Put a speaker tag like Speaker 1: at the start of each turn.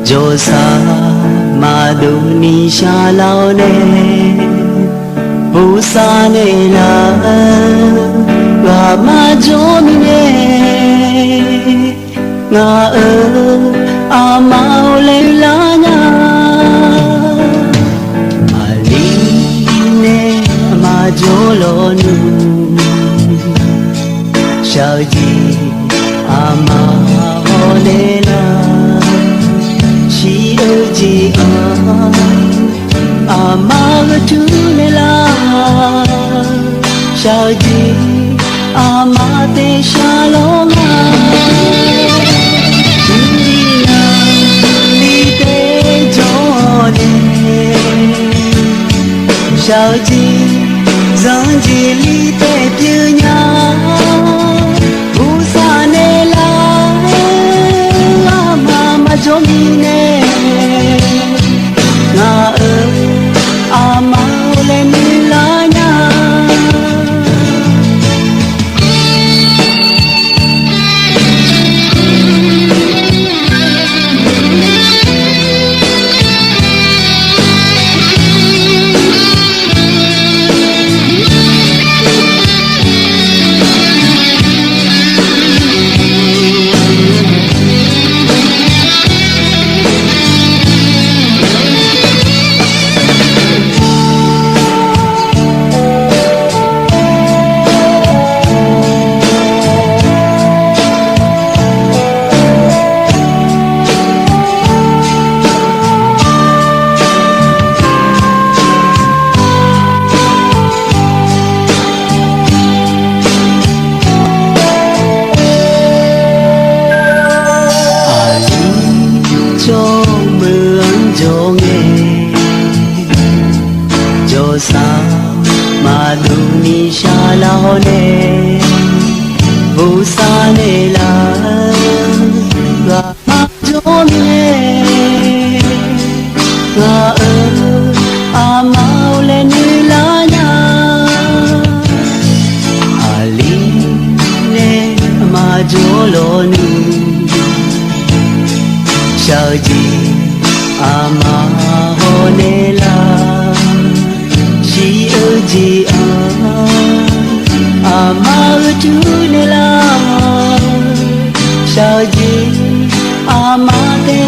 Speaker 1: जो सा माधुनी शालाओ ने बुसाने ला गामा जो मिने nga amao le lanya aline ma jolo nu sao ji amao le la chi ji amao tu le la sao ji amate shalom sao chi dáng chi ly tê piu nhá u sa ne la ma cho mi ne nga ama le mi la nhá जो सा माधुनी शालाओ ने बुसाने ला गामा जो मिने nga amao le ni la nya aline ma jolo nu sao ji amao ne la ji amao tu ne la sao ji amate